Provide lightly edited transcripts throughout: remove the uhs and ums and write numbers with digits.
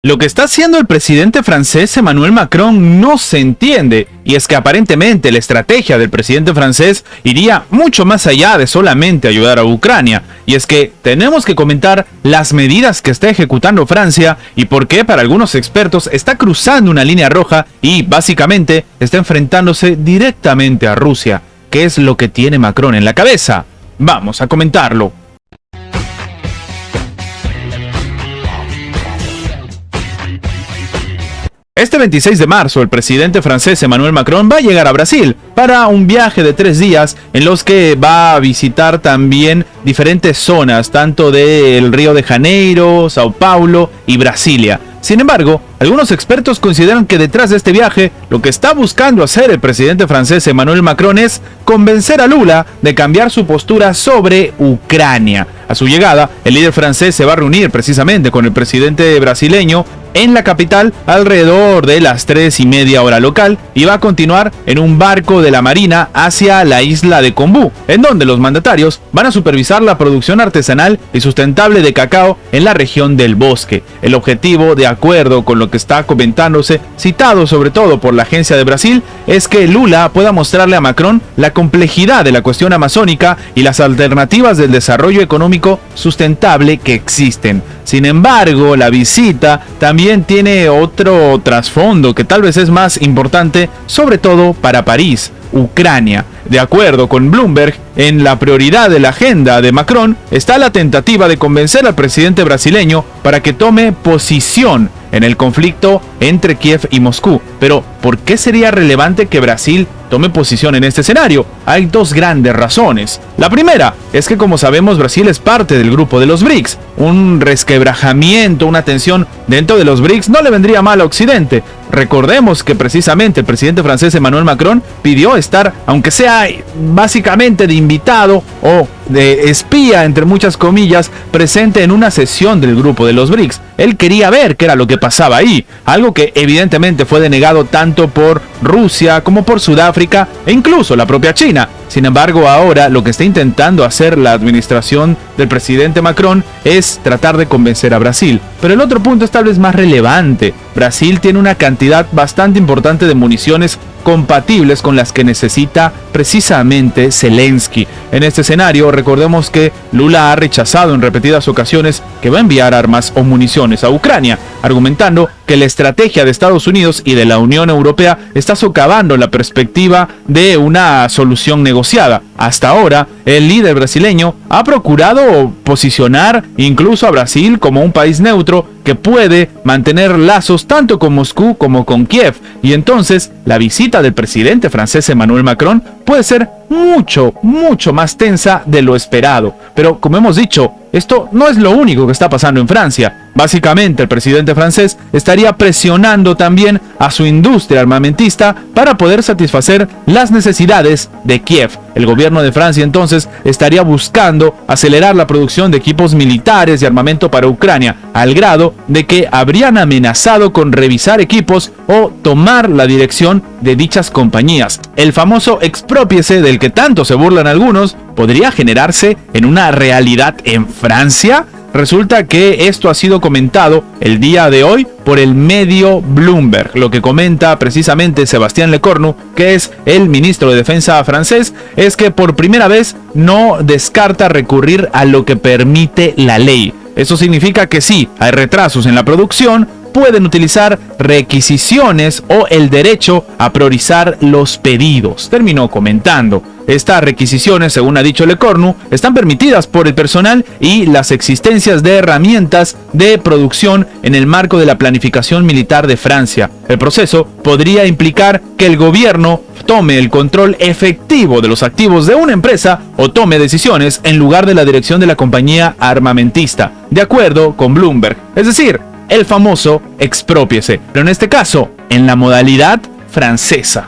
Lo que está haciendo el presidente francés Emmanuel Macron no se entiende, y es que aparentemente la estrategia del presidente francés iría mucho más allá de solamente ayudar a Ucrania, y es que tenemos que comentar las medidas que está ejecutando Francia y por qué para algunos expertos está cruzando una línea roja y básicamente está enfrentándose directamente a Rusia. ¿Qué es lo que tiene Macron en la cabeza? Vamos a comentarlo. Este 26 de marzo, el presidente francés Emmanuel Macron va a llegar a Brasil para un viaje de 3 días en los que va a visitar también diferentes zonas, tanto del Río de Janeiro, Sao Paulo y Brasilia. Sin embargo, algunos expertos consideran que detrás de este viaje, lo que está buscando hacer el presidente francés Emmanuel Macron es convencer a Lula de cambiar su postura sobre Ucrania. A su llegada, el líder francés se va a reunir precisamente con el presidente brasileño en la capital alrededor de las 3:30 hora local y va a continuar en un barco de la Marina hacia la isla de Combú, en donde los mandatarios van a supervisar la producción artesanal y sustentable de cacao en la región del Bosque. El objetivo, de acuerdo con lo que está comentándose, citado sobre todo por la agencia de Brasil, es que Lula pueda mostrarle a Macron la complejidad de la cuestión amazónica y las alternativas del desarrollo económico sustentable que existen. Sin embargo, la visita también tiene otro trasfondo que tal vez es más importante, sobre todo para París, Ucrania. De acuerdo con Bloomberg, en la prioridad de la agenda de Macron está la tentativa de convencer al presidente brasileño para que tome posición en el conflicto entre Kiev y Moscú. Pero, ¿por qué sería relevante que Brasil tome posición en este escenario? Hay dos grandes razones. La primera es que, como sabemos, Brasil es parte del grupo de los BRICS. Un resquebrajamiento, una tensión dentro de los BRICS no le vendría mal a Occidente. Recordemos que precisamente el presidente francés Emmanuel Macron pidió estar, aunque sea básicamente de invitado o de espía, entre muchas comillas, presente en una sesión del grupo de los BRICS. Él quería ver qué era lo que pasaba ahí, algo que evidentemente fue denegado tanto por Rusia como por Sudáfrica e incluso la propia China. Sin embargo, ahora lo que está intentando hacer la administración del presidente Macron es tratar de convencer a Brasil. Pero el otro punto es tal vez más relevante. Brasil tiene una cantidad bastante importante de municiones compatibles con las que necesita precisamente Zelensky. En este escenario, recordemos que Lula ha rechazado en repetidas ocasiones que va a enviar armas o municiones a Ucrania, argumentando que la estrategia de Estados Unidos y de la Unión Europea está socavando la perspectiva de una solución negociada. Hasta ahora, el líder brasileño ha procurado posicionar incluso a Brasil como un país neutro que puede mantener lazos tanto con Moscú como con Kiev, y entonces la visita del presidente francés Emmanuel Macron puede ser mucho más tensa de lo esperado. Pero como hemos dicho, esto no es lo único que está pasando en Francia. Básicamente, el presidente francés estaría presionando también a su industria armamentista para poder satisfacer las necesidades de Kiev. El gobierno de Francia entonces estaría buscando acelerar la producción de equipos militares y armamento para Ucrania, al grado de que habrían amenazado con revisar equipos o tomar la dirección de dichas compañías. El famoso expropiese del que tanto se burlan algunos podría generarse en una realidad en Francia. Resulta que esto ha sido comentado el día de hoy por el medio Bloomberg. Lo que comenta precisamente Sébastien Lecornu, que es el ministro de Defensa francés, es que por primera vez no descarta recurrir a lo que permite la ley. Eso significa que sí, hay retrasos en la producción, pueden utilizar requisiciones o el derecho a priorizar los pedidos, terminó comentando. Estas requisiciones, según ha dicho Lecornu, están permitidas por el personal y las existencias de herramientas de producción en el marco de la planificación militar de Francia. El proceso podría implicar que el gobierno tome el control efectivo de los activos de una empresa o tome decisiones en lugar de la dirección de la compañía armamentista, de acuerdo con Bloomberg. Es decir, el famoso expropiese, pero en este caso, en la modalidad francesa.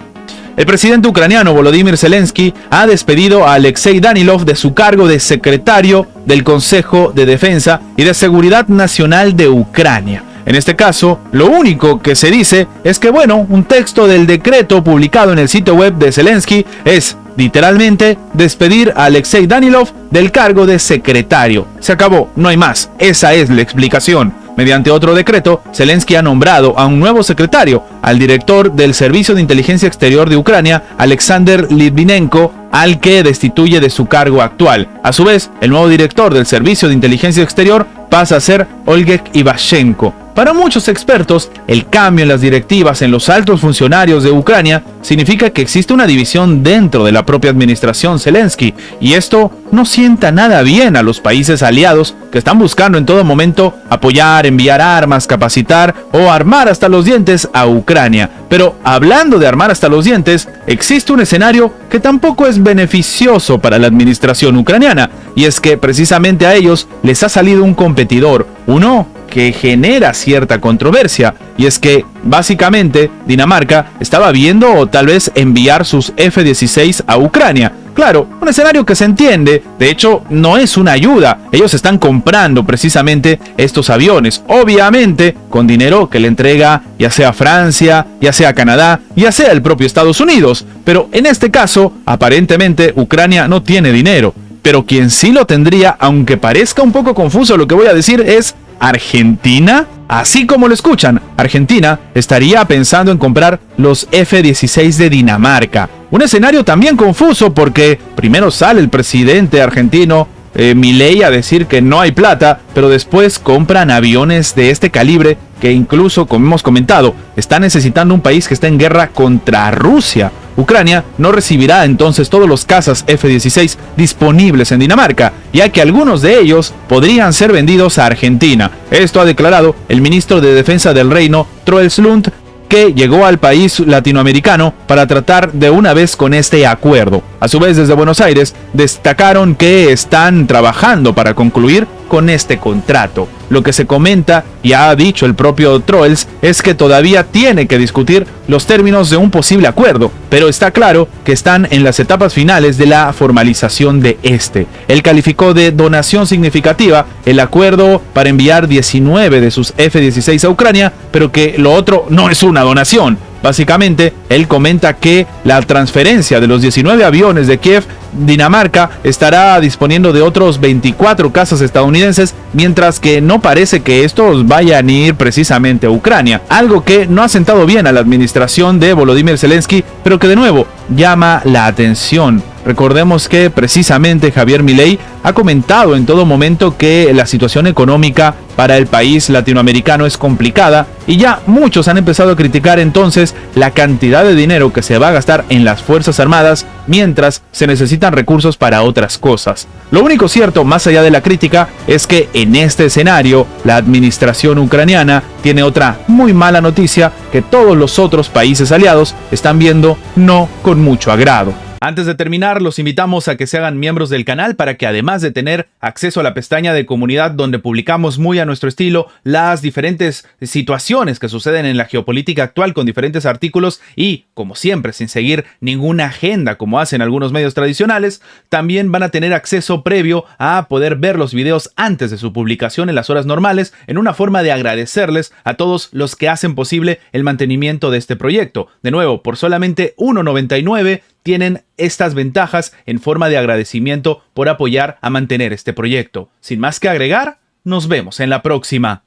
El presidente ucraniano Volodymyr Zelensky ha despedido a Alexei Danilov de su cargo de secretario del Consejo de Defensa y de Seguridad Nacional de Ucrania. En este caso, lo único que se dice es que, un texto del decreto publicado en el sitio web de Zelensky es, literalmente, despedir a Alexei Danilov del cargo de secretario. Se acabó, no hay más. Esa es la explicación. Mediante otro decreto, Zelensky ha nombrado a un nuevo secretario, al director del Servicio de Inteligencia Exterior de Ucrania, Alexander Litvinenko, al que destituye de su cargo actual. A su vez, el nuevo director del Servicio de Inteligencia Exterior pasa a ser Oleg Ivashenko. Para muchos expertos, el cambio en las directivas en los altos funcionarios de Ucrania significa que existe una división dentro de la propia administración Zelensky, y esto no sienta nada bien a los países aliados que están buscando en todo momento apoyar, enviar armas, capacitar o armar hasta los dientes a Ucrania. Pero hablando de armar hasta los dientes, existe un escenario que tampoco es beneficioso para la administración ucraniana, y es que precisamente a ellos les ha salido un competidor, uno que genera cierta controversia, y es que básicamente Dinamarca estaba viendo o tal vez enviar sus F-16 a Ucrania. Claro, un escenario que se entiende, de hecho no es una ayuda, ellos están comprando precisamente estos aviones, obviamente con dinero que le entrega ya sea Francia, ya sea Canadá, ya sea el propio Estados Unidos, pero en este caso aparentemente Ucrania no tiene dinero, pero quien sí lo tendría, aunque parezca un poco confuso lo que voy a decir, es ¿Argentina? Así como lo escuchan, Argentina estaría pensando en comprar los F-16 de Dinamarca. Un escenario también confuso porque primero sale el presidente argentino Milei a decir que no hay plata, pero después compran aviones de este calibre que incluso, como hemos comentado, está necesitando un país que está en guerra contra Rusia. Ucrania no recibirá entonces todos los cazas F-16 disponibles en Dinamarca, ya que algunos de ellos podrían ser vendidos a Argentina. Esto ha declarado el ministro de Defensa del Reino, Troels Lund, que llegó al país latinoamericano para tratar de una vez con este acuerdo. A su vez, desde Buenos Aires, destacaron que están trabajando para concluir con este contrato. Lo que se comenta, y ha dicho el propio Troels, es que todavía tiene que discutir los términos de un posible acuerdo, pero está claro que están en las etapas finales de la formalización de este. Él calificó de donación significativa el acuerdo para enviar 19 de sus F-16 a Ucrania, pero que lo otro no es una donación. Básicamente, él comenta que la transferencia de los 19 aviones de Kiev, Dinamarca estará disponiendo de otros 24 cazas estadounidenses, mientras que no parece que estos vayan a ir precisamente a Ucrania, algo que no ha sentado bien a la administración de Volodymyr Zelensky, pero que de nuevo llama la atención. Recordemos que precisamente Javier Milei ha comentado en todo momento que la situación económica para el país latinoamericano es complicada, y ya muchos han empezado a criticar entonces la cantidad de dinero que se va a gastar en las Fuerzas Armadas mientras se necesitan recursos para otras cosas. Lo único cierto, más allá de la crítica, es que en este escenario la administración ucraniana tiene otra muy mala noticia que todos los otros países aliados están viendo no con mucho agrado. Antes de terminar, los invitamos a que se hagan miembros del canal para que, además de tener acceso a la pestaña de comunidad donde publicamos muy a nuestro estilo las diferentes situaciones que suceden en la geopolítica actual con diferentes artículos y, como siempre, sin seguir ninguna agenda como hacen algunos medios tradicionales, también van a tener acceso previo a poder ver los videos antes de su publicación en las horas normales, en una forma de agradecerles a todos los que hacen posible el mantenimiento de este proyecto. De nuevo, por solamente $1.99 tienen estas ventajas en forma de agradecimiento por apoyar a mantener este proyecto. Sin más que agregar, nos vemos en la próxima.